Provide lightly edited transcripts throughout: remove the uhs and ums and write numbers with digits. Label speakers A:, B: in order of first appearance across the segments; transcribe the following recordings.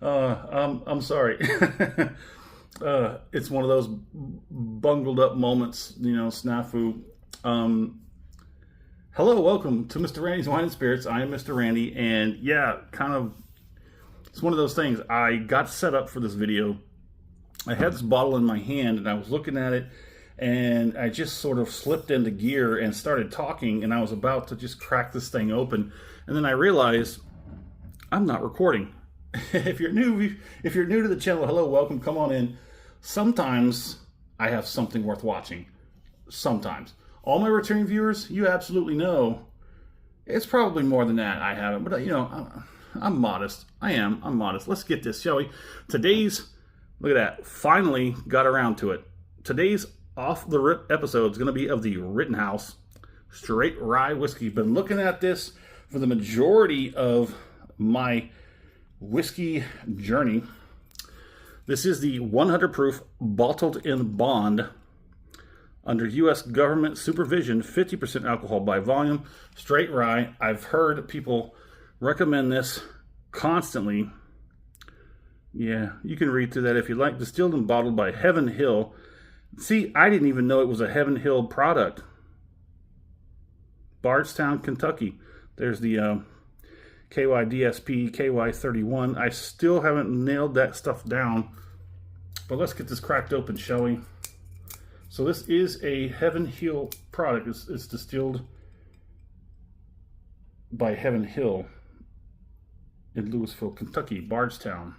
A: I'm sorry. It's one of those bungled up moments, snafu. Um, Hello, welcome to Mr. Randy's Wine and Spirits. I am Mr. Randy, and yeah, it's one of those things. I got set up for this video. I had this bottle in my hand, and I was looking at it, and I just sort of slipped into gear and started talking, and I was about to just crack this thing open, and then I realized I'm not recording. If you're new to the channel, hello, welcome, come on in. Sometimes I have something worth watching. Sometimes. All my returning viewers, you absolutely know it's probably more than that. I haven't, but I'm modest. I'm modest. Let's get this, shall we? Look at that. Finally got around to it. Today's off the rip episode is going to be of the Rittenhouse straight rye whiskey. Been looking at this for the majority of my whiskey journey. This is the 100 proof bottled in bond under U.S. government supervision, 50% alcohol by volume, straight rye. I've heard people recommend this constantly. Yeah, you can read through that if you like. Distilled and bottled by Heaven Hill. See, I didn't even know it was a Heaven Hill product. Bardstown, Kentucky. There's the KYDSP, KY31. I still haven't nailed that stuff down. But let's get this cracked open, shall we? So this is a Heaven Hill product. It's distilled by Heaven Hill in Louisville, Kentucky, Bardstown.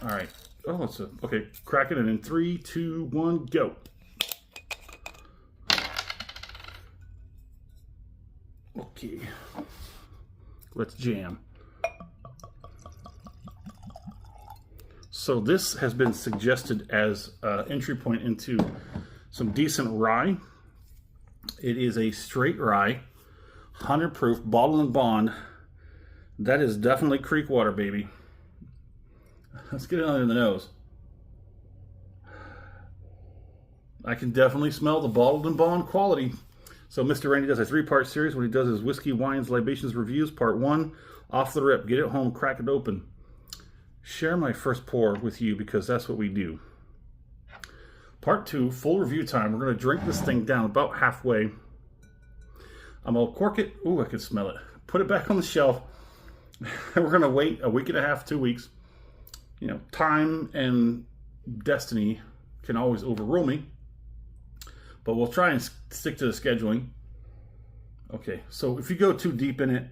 A: All right. Oh, okay. Crack it in 3, 2, 1, go. Okay. Let's jam. So this has been suggested as an entry point into some decent rye. It is a straight rye, 100 proof, bottle and bond. That is definitely creek water, baby. Let's get it under the nose. I can definitely smell the bottled and bond quality. So Mr. Randy does a 3-part series. What he does is whiskey, wines, libations, reviews. Part 1, off the rip. Get it home, crack it open. Share my first pour with you because that's what we do. Part 2, full review time. We're going to drink this thing down about halfway. I'm going to cork it. Ooh, I can smell it. Put it back on the shelf. We're going to wait a week and a half, 2 weeks. Time and destiny can always overrule me. But we'll try and stick to the scheduling. Okay, so if you go too deep in it,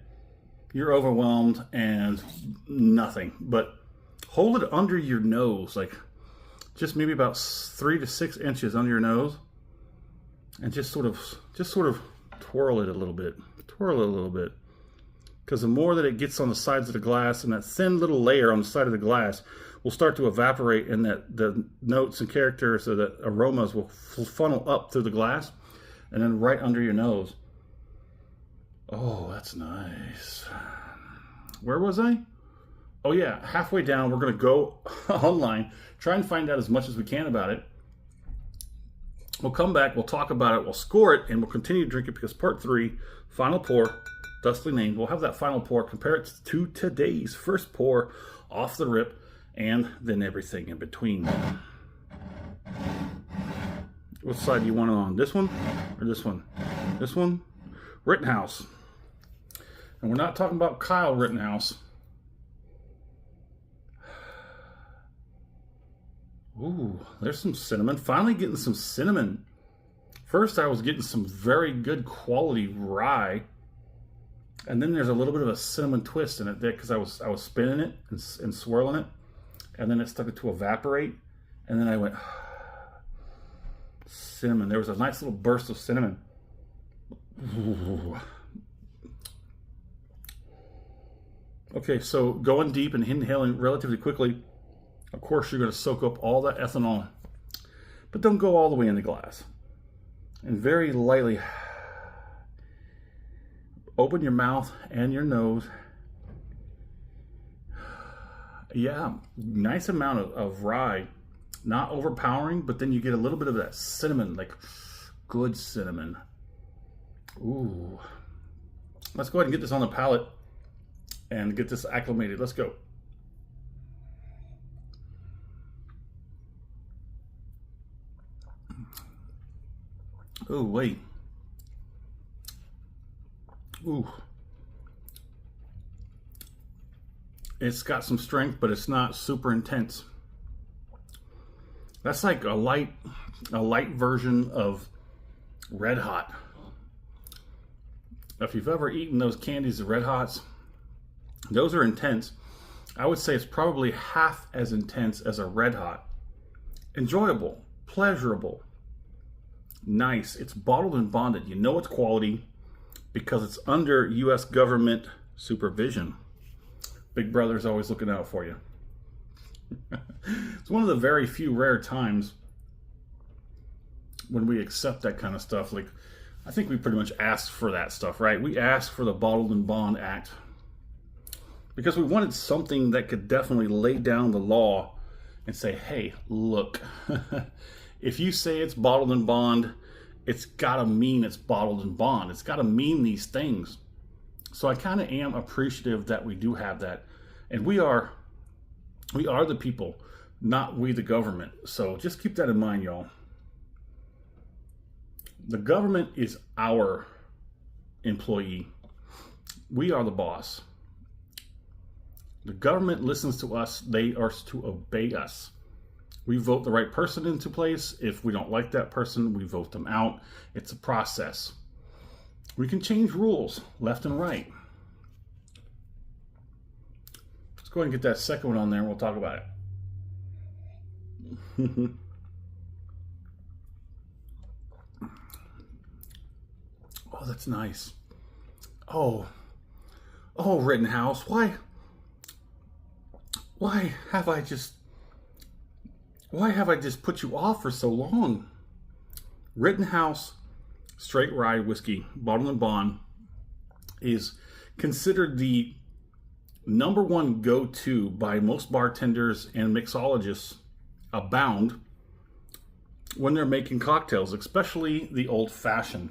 A: you're overwhelmed and nothing. But hold it under your nose, like just maybe about 3 to 6 inches under your nose, and just sort of twirl it a little bit. Twirl it a little bit. Because the more that it gets on the sides of the glass, and that thin little layer on the side of the glass will start to evaporate, and that the notes and characters or the aromas will funnel up through the glass and then right under your nose. Oh, that's nice. Where was I? Oh yeah, halfway down, we're going to go online, try and find out as much as we can about it. We'll come back, we'll talk about it, we'll score it, and we'll continue to drink it because part 3, final pour, thusly named. We'll have that final pour, compare it to today's first pour, off the rip, and then everything in between. What side do you want it on? This one or this one? This one? Rittenhouse. And we're not talking about Kyle Rittenhouse. Ooh, there's some cinnamon. Finally getting some cinnamon. First I was getting some very good quality rye. And then there's a little bit of a cinnamon twist in it there because I was spinning it and swirling it. And then it started to evaporate. And then I went, cinnamon. There was a nice little burst of cinnamon. Ooh. Okay, so going deep and inhaling relatively quickly. Of course, you're going to soak up all that ethanol. But don't go all the way in the glass. And very lightly open your mouth and your nose. Yeah, nice amount of rye. Not overpowering, but then you get a little bit of that cinnamon, like good cinnamon. Ooh. Let's go ahead and get this on the palate. and get this acclimated. Let's go. Oh, wait. Ooh. It's got some strength, but it's not super intense. That's like a light version of Red Hot. If you've ever eaten those candies, the Red Hots, those are intense. I would say it's probably half as intense as a Red Hot. Enjoyable, pleasurable, nice. It's bottled and bonded. You know it's quality because it's under U.S. government supervision. Big Brother's always looking out for you. It's one of the very few rare times when we accept that kind of stuff. Like, I think we pretty much asked for that stuff, right? We asked for the Bottled and Bond Act because we wanted something that could definitely lay down the law and say, hey, look, if you say it's bottled and bond, it's got to mean it's bottled and bond. It's got to mean these things. So I kind of am appreciative that we do have that. And we are the people, not we the government. So just keep that in mind, y'all. The government is our employee. We are the boss. The government listens to us. They are to obey us. We vote the right person into place. If we don't like that person, we vote them out. It's a process. We can change rules left and right. Let's go ahead and get that second one on there and we'll talk about it. Oh, that's nice. Oh, Rittenhouse, why have I just put you off for so long? Rittenhouse straight rye whiskey, bottled and bond, is considered the #1 go-to by most bartenders and mixologists abound when they're making cocktails, especially the old-fashioned.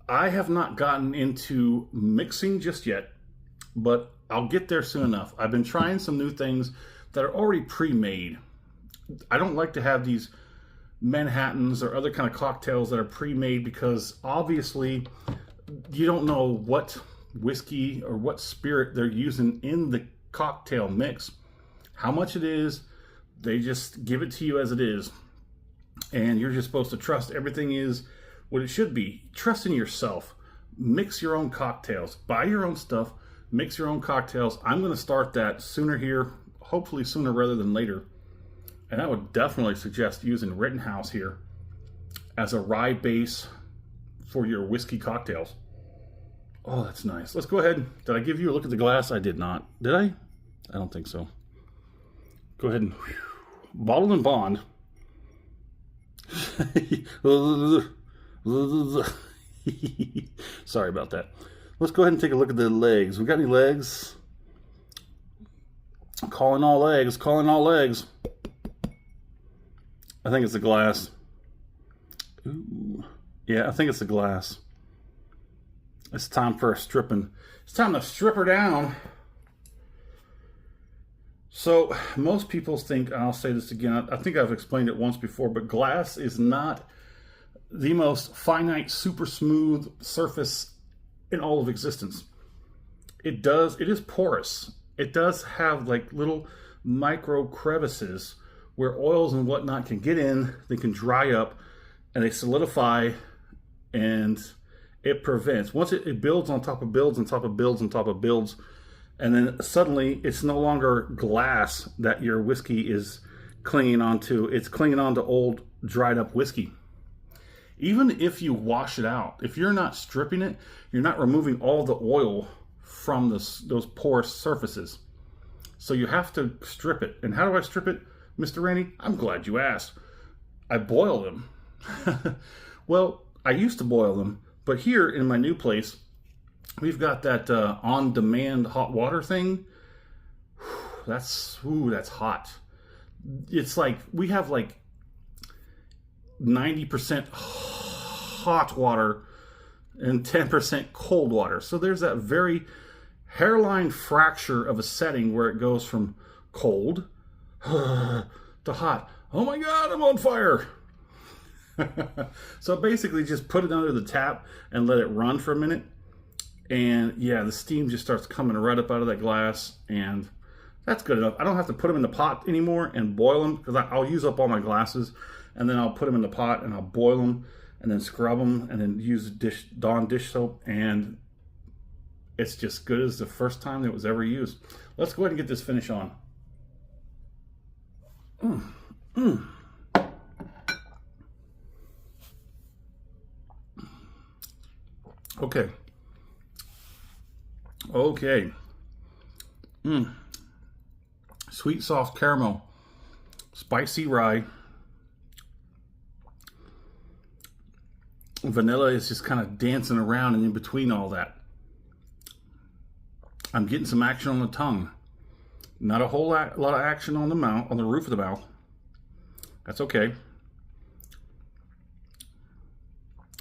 A: I have not gotten into mixing just yet, but I'll get there soon enough. I've been trying some new things that are already pre-made. I don't like to have these Manhattans or other kind of cocktails that are pre-made because obviously you don't know what whiskey or what spirit they're using in the cocktail mix. How much it is, they just give it to you as it is. And you're just supposed to trust everything is what it should be. Trust in yourself. Mix your own cocktails. Buy your own stuff. Mix your own cocktails. I'm going to start that sooner here, hopefully sooner rather than later. And I would definitely suggest using Rittenhouse here as a rye base for your whiskey cocktails. Oh, that's nice. Let's go ahead. Did I give you a look at the glass? I did not. Did I? I don't think so. Go ahead and bottled and bond. Sorry about that. Let's go ahead and take a look at the legs. We got any legs? Calling all legs. Calling all legs. I think it's the glass. Ooh. Yeah, I think it's the glass. It's time for a stripping. It's time to strip her down. So most people think, I'll say this again, I think I've explained it once before, but glass is not the most finite, super smooth surface in all of existence. It is porous. It does have like little micro crevices where oils and whatnot can get in, they can dry up, and they solidify, and it prevents. Once it builds on top of builds on top of builds on top of builds, and then suddenly it's no longer glass that your whiskey is clinging onto. It's clinging onto old, dried up whiskey. Even if you wash it out, if you're not stripping it, you're not removing all the oil from those porous surfaces. So you have to strip it. And how do I strip it, Mr. Randy? I'm glad you asked. I boil them. Well, I used to boil them, but here in my new place, we've got that on-demand hot water thing. That's hot. It's like we have like 90% hot water and 10% cold water. So there's that very hairline fracture of a setting where it goes from cold to hot. Oh my God, I'm on fire. So basically just put it under the tap and let it run for a minute. And yeah, the steam just starts coming right up out of that glass, and that's good enough. I don't have to put them in the pot anymore and boil them, because I'll use up all my glasses, and then I'll put them in the pot and I'll boil them and then scrub them and then use Dawn dish soap, and it's just good as the first time that it was ever used. Let's go ahead and get this finish on. Okay. Sweet soft caramel, spicy rye. Vanilla is just kind of dancing around and in between all that. I'm getting some action on the tongue. Not a whole lot of action on the mouth, on the roof of the mouth. That's okay.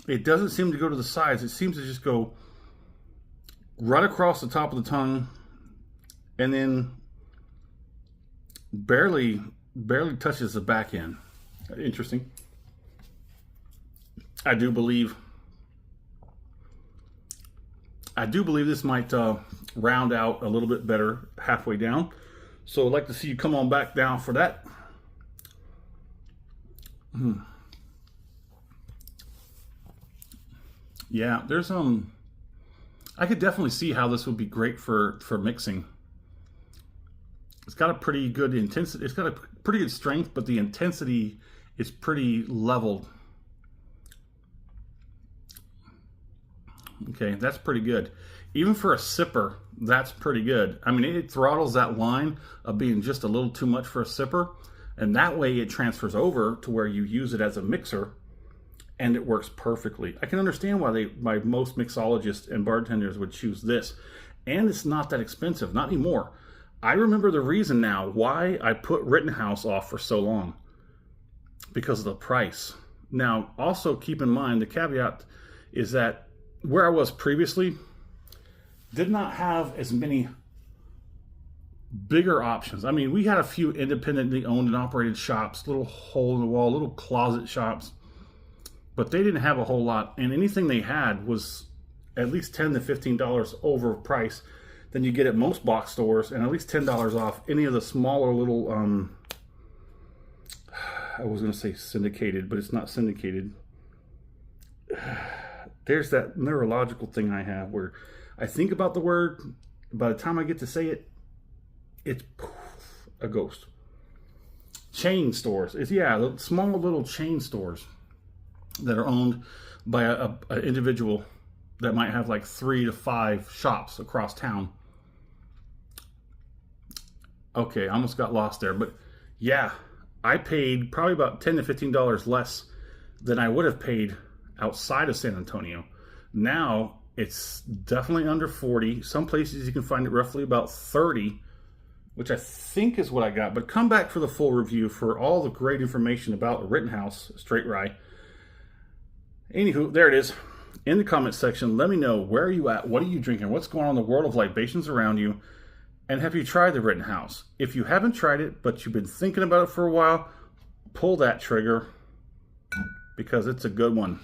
A: It doesn't seem to go to the sides. It seems to just go right across the top of the tongue, and then barely touches the back end. Interesting. I do believe this might round out a little bit better halfway down. So I'd like to see you come on back down for that. Yeah, there's I could definitely see how this would be great for mixing. It's got a pretty good intensity. It's got a pretty good strength, but the intensity is pretty leveled. Okay, that's pretty good. Even for a sipper, that's pretty good. I mean, it throttles that line of being just a little too much for a sipper, and that way it transfers over to where you use it as a mixer, and it works perfectly. I can understand why most mixologists and bartenders would choose this, and it's not that expensive, not anymore. I remember the reason now why I put Rittenhouse off for so long, because of the price. Now, also keep in mind, the caveat is that where I was previously did not have as many bigger options. I mean, we had a few independently owned and operated shops, little hole in the wall, little closet shops, but they didn't have a whole lot, and anything they had was at least $10 to $15 over price than you get at most box stores, and at least $10 off any of the smaller little, I was going to say syndicated, but it's not syndicated. There's that neurological thing I have where I think about the word, by the time I get to say it, it's a ghost. Chain stores. It's, yeah, the small little chain stores that are owned by an individual that might have like 3 to 5 shops across town. Okay, I almost got lost there, but yeah, I paid probably about $10 to $15 less than I would have paid outside of San Antonio. Now it's definitely under 40. Some places you can find it roughly about 30, which I think is what I got. But come back for the full review for all the great information about Rittenhouse Straight Rye. Anywho, there it is. In the comment section, let me know, where are you at? What are you drinking? What's going on in the world of libations around you? And have you tried the Rittenhouse? If you haven't tried it, but you've been thinking about it for a while, pull that trigger, because it's a good one.